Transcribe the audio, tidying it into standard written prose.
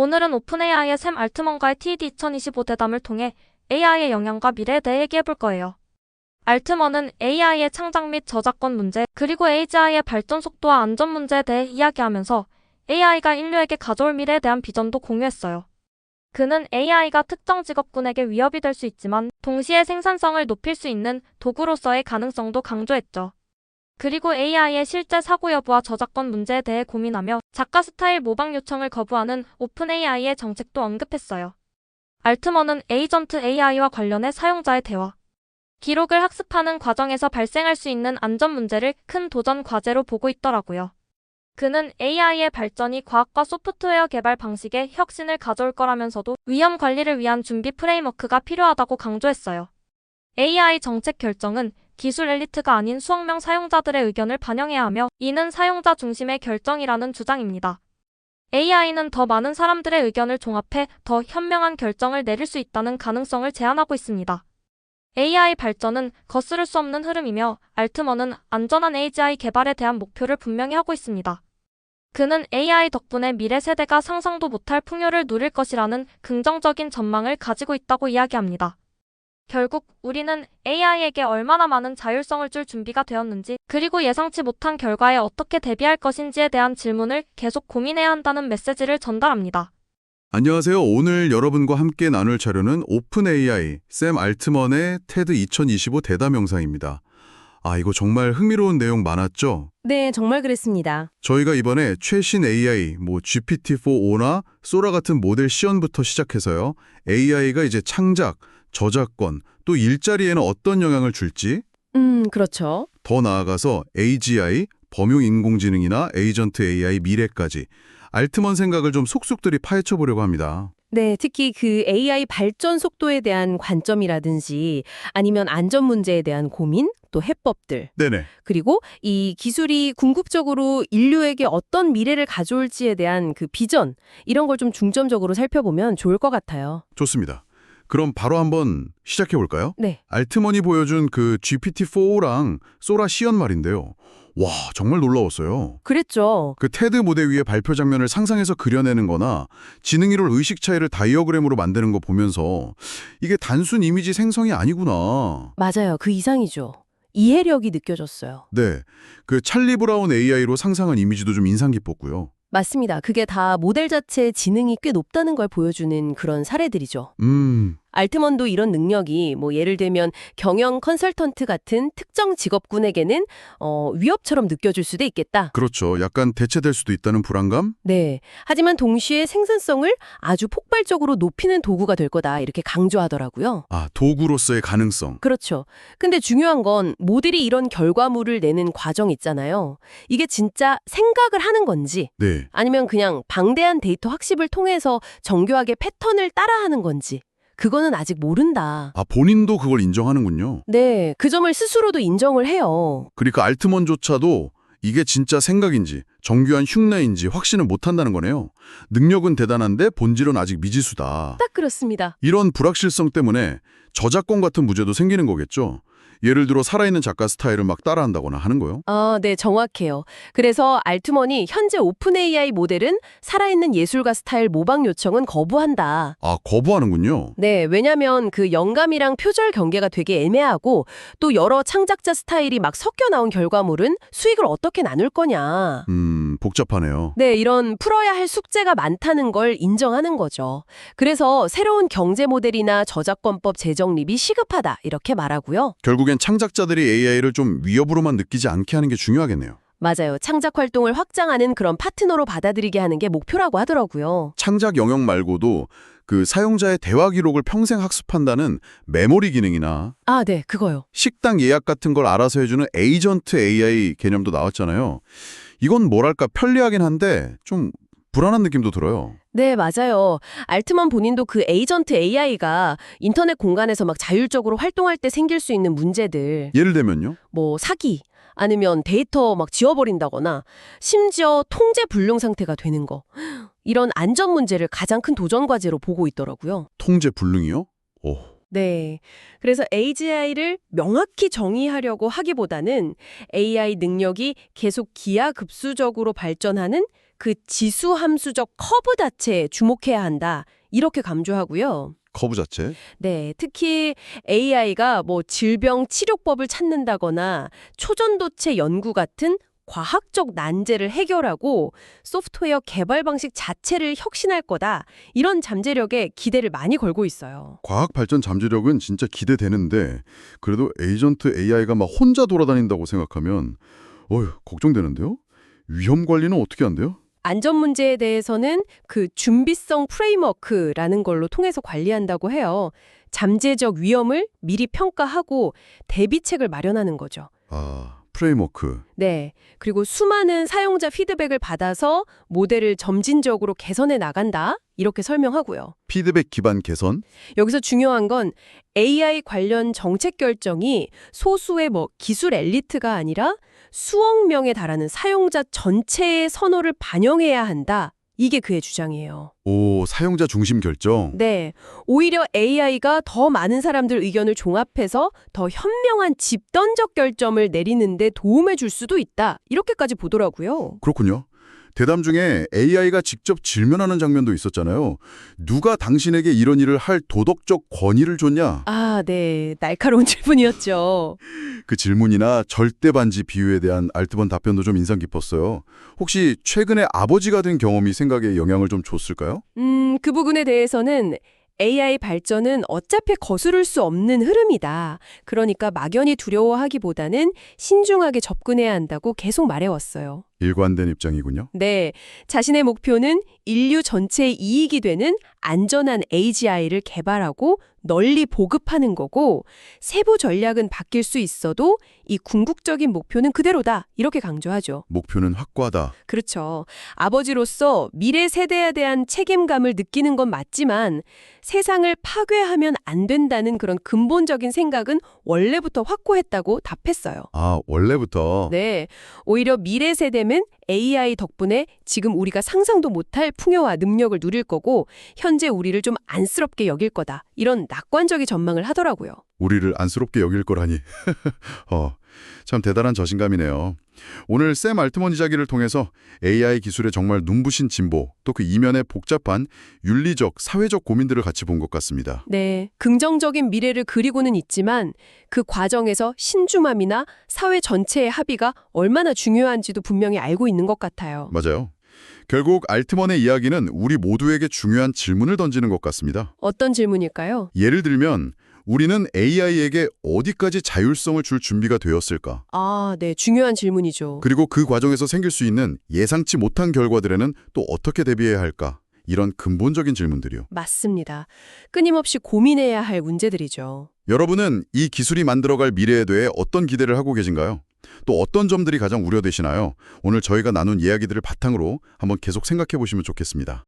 오늘은 오픈AI의 샘 알트먼과의 TED 2025 대담을 통해 AI의 영향과 미래에 대해 얘기해볼 거예요. 알트먼은 AI의 창작 및 저작권 문제, 그리고 AGI의 발전 속도와 안전 문제에 대해 이야기하면서 AI가 인류에게 가져올 미래에 대한 비전도 공유했어요. 그는 AI가 특정 직업군에게 위협이 될 수 있지만 동시에 생산성을 높일 수 있는 도구로서의 가능성도 강조했죠. 그리고 AI의 실제 사고 여부와 저작권 문제에 대해 고민하며 작가 스타일 모방 요청을 거부하는 오픈 AI의 정책도 언급했어요. 알트먼은 에이전트 AI와 관련해 사용자의 대화, 기록을 학습하는 과정에서 발생할 수 있는 안전 문제를 큰 도전 과제로 보고 있더라고요. 그는 AI의 발전이 과학과 소프트웨어 개발 방식에 혁신을 가져올 거라면서도 위험 관리를 위한 준비 프레임워크가 필요하다고 강조했어요. AI 정책 결정은 기술 엘리트가 아닌 수억 명 사용자들의 의견을 반영해야 하며 이는 사용자 중심의 결정이라는 주장입니다. AI는 더 많은 사람들의 의견을 종합해 더 현명한 결정을 내릴 수 있다는 가능성을 제안하고 있습니다. AI 발전은 거스를 수 없는 흐름이며 알트먼은 안전한 AGI 개발에 대한 목표를 분명히 하고 있습니다. 그는 AI 덕분에 미래 세대가 상상도 못할 풍요를 누릴 것이라는 긍정적인 전망을 가지고 있다고 이야기합니다. 결국 우리는 AI에게 얼마나 많은 자율성을 줄 준비가 되었는지, 그리고 예상치 못한 결과에 어떻게 대비할 것인지에 대한 질문을 계속 고민해야 한다는 메시지를 전달합니다. 안녕하세요. 오늘 여러분과 함께 나눌 자료는 오픈 AI, 샘 알트먼의 테드 2025 대담 영상입니다. 이거 정말 흥미로운 내용 많았죠? 네, 정말 그랬습니다. 저희가 이번에 최신 AI, GPT-4o나 소라 같은 모델 시연부터 시작해서요. AI가 이제 창작, 저작권, 또 일자리에는 어떤 영향을 줄지, 그렇죠. 더 나아가서 AGI, 범용 인공지능이나 에이전트 AI 미래까지 알트먼 생각을 좀 속속들이 파헤쳐 보려고 합니다. 네, 특히 그 AI 발전 속도에 대한 관점이라든지 아니면 안전 문제에 대한 고민, 또 해법들, 네네. 그리고 이 기술이 궁극적으로 인류에게 어떤 미래를 가져올지에 대한 그 비전, 이런 걸 좀 중점적으로 살펴보면 좋을 것 같아요. 좋습니다. 그럼 바로 한번 시작해 볼까요? 네. 알트먼이 보여준 그 GPT-4랑 소라 시연 말인데요. 와, 정말 놀라웠어요. 그랬죠. 그 테드 무대 위에 발표 장면을 상상해서 그려내는 거나 지능 이론 의식 차이를 다이어그램으로 만드는 거 보면서 이게 단순 이미지 생성이 아니구나. 맞아요. 그 이상이죠. 이해력이 느껴졌어요. 네, 그 찰리 브라운 AI로 상상한 이미지도 좀 인상 깊었고요. 맞습니다. 그게 다 모델 자체의 지능이 꽤 높다는 걸 보여주는 그런 사례들이죠. 알트먼도 이런 능력이 예를 들면 경영 컨설턴트 같은 특정 직업군에게는 위협처럼 느껴질 수도 있겠다. 그렇죠. 약간 대체될 수도 있다는 불안감? 네. 하지만 동시에 생산성을 아주 폭발적으로 높이는 도구가 될 거다. 이렇게 강조하더라고요. 도구로서의 가능성. 그렇죠. 근데 중요한 건 모델이 이런 결과물을 내는 과정 있잖아요. 이게 진짜 생각을 하는 건지 네. 아니면 그냥 방대한 데이터 학습을 통해서 정교하게 패턴을 따라하는 건지 그거는 아직 모른다. 본인도 그걸 인정하는군요. 네, 그 점을 스스로도 인정을 해요. 그러니까 알트먼조차도 이게 진짜 생각인지 정교한 흉내인지 확신을 못한다는 거네요. 능력은 대단한데 본질은 아직 미지수다. 딱 그렇습니다. 이런 불확실성 때문에 저작권 같은 문제도 생기는 거겠죠. 예를 들어 살아있는 작가 스타일을 막 따라한다거나 하는 거요. 네, 정확해요. 그래서 알트먼이 현재 오픈 AI 모델은 살아있는 예술가 스타일 모방 요청은 거부한다. 거부하는군요. 네, 왜냐면 그 영감이랑 표절 경계가 되게 애매하고 또 여러 창작자 스타일이 막 섞여 나온 결과물은 수익을 어떻게 나눌 거냐. 복잡하네요. 네, 이런 풀어야 할 숙제가 많다는 걸 인정하는 거죠. 그래서 새로운 경제 모델이나 저작권법 재정립이 시급하다 이렇게 말하고요. 결국엔 창작자들이 AI를 좀 위협으로만 느끼지 않게 하는 게 중요하겠네요. 맞아요. 창작 활동을 확장하는 그런 파트너로 받아들이게 하는 게 목표라고 하더라고요. 창작 영역 말고도 그 사용자의 대화 기록을 평생 학습한다는 메모리 기능이나 네, 그거요. 식당 예약 같은 걸 알아서 해주는 에이전트 AI 개념도 나왔잖아요. 이건 뭐랄까 편리하긴 한데 좀 불안한 느낌도 들어요. 네, 맞아요. 알트먼 본인도 그 에이전트 AI가 인터넷 공간에서 막 자율적으로 활동할 때 생길 수 있는 문제들, 예를 들면요? 사기, 아니면 데이터 막 지워버린다거나 심지어 통제 불능 상태가 되는 거. 이런 안전 문제를 가장 큰 도전 과제로 보고 있더라고요. 통제 불능이요? 네. 그래서 AGI를 명확히 정의하려고 하기보다는 AI 능력이 계속 기하급수적으로 발전하는 그 지수 함수적 커브 자체에 주목해야 한다. 이렇게 강조하고요. 커브 자체? 네, 특히 AI가 뭐 질병 치료법을 찾는다거나 초전도체 연구 같은 과학적 난제를 해결하고 소프트웨어 개발 방식 자체를 혁신할 거다. 이런 잠재력에 기대를 많이 걸고 있어요. 과학 발전 잠재력은 진짜 기대되는데 그래도 에이전트 AI가 막 혼자 돌아다닌다고 생각하면 걱정되는데요? 위험 관리는 어떻게 한대요? 안전 문제에 대해서는 그 준비성 프레임워크라는 걸로 통해서 관리한다고 해요. 잠재적 위험을 미리 평가하고 대비책을 마련하는 거죠. 프레임워크. 네. 그리고 수많은 사용자 피드백을 받아서 모델을 점진적으로 개선해 나간다. 이렇게 설명하고요. 피드백 기반 개선? 여기서 중요한 건 AI 관련 정책 결정이 소수의 기술 엘리트가 아니라 수억 명에 달하는 사용자 전체의 선호를 반영해야 한다. 이게 그의 주장이에요. 사용자 중심 결정? 네. 오히려 AI가 더 많은 사람들 의견을 종합해서 더 현명한 집단적 결정을 내리는데 도움을 줄 수도 있다. 이렇게까지 보더라고요. 그렇군요. 대담 중에 AI가 직접 질문하는 장면도 있었잖아요. 누가 당신에게 이런 일을 할 도덕적 권위를 줬냐? 네. 날카로운 질문이었죠. 그 질문이나 절대 반지 비유에 대한 알트먼 답변도 좀 인상 깊었어요. 혹시 최근에 아버지가 된 경험이 생각에 영향을 좀 줬을까요? 그 부분에 대해서는 AI 발전은 어차피 거스를 수 없는 흐름이다. 그러니까 막연히 두려워하기보다는 신중하게 접근해야 한다고 계속 말해왔어요. 일관된 입장이군요. 네, 자신의 목표는 인류 전체의 이익이 되는 안전한 AGI를 개발하고 널리 보급하는 거고 세부 전략은 바뀔 수 있어도 이 궁극적인 목표는 그대로다. 이렇게 강조하죠. 목표는 확고하다. 그렇죠. 아버지로서 미래 세대에 대한 책임감을 느끼는 건 맞지만 세상을 파괴하면 안 된다는 그런 근본적인 생각은 원래부터 확고했다고 답했어요. 원래부터? 네. 오히려 미래 세대는 AI 덕분에 지금 우리가 상상도 못할 풍요와 능력을 누릴 거고 현재 우리를 좀 안쓰럽게 여길 거다. 이런 낙관적인 전망을 하더라고요. 우리를 안쓰럽게 여길 거라니. 참 대단한 자신감이네요. 오늘 샘 알트먼 이야기를 통해서 AI 기술의 정말 눈부신 진보, 또 그 이면의 복잡한 윤리적, 사회적 고민들을 같이 본 것 같습니다. 네, 긍정적인 미래를 그리고는 있지만 그 과정에서 신중함이나 사회 전체의 합의가 얼마나 중요한지도 분명히 알고 있는 것 같아요. 맞아요. 결국 알트먼의 이야기는 우리 모두에게 중요한 질문을 던지는 것 같습니다. 어떤 질문일까요? 예를 들면 우리는 AI에게 어디까지 자율성을 줄 준비가 되었을까? 네, 중요한 질문이죠. 그리고 그 과정에서 생길 수 있는 예상치 못한 결과들에는 또 어떻게 대비해야 할까? 이런 근본적인 질문들이요. 맞습니다. 끊임없이 고민해야 할 문제들이죠. 여러분은 이 기술이 만들어갈 미래에 대해 어떤 기대를 하고 계신가요? 또 어떤 점들이 가장 우려되시나요? 오늘 저희가 나눈 이야기들을 바탕으로 한번 계속 생각해 보시면 좋겠습니다.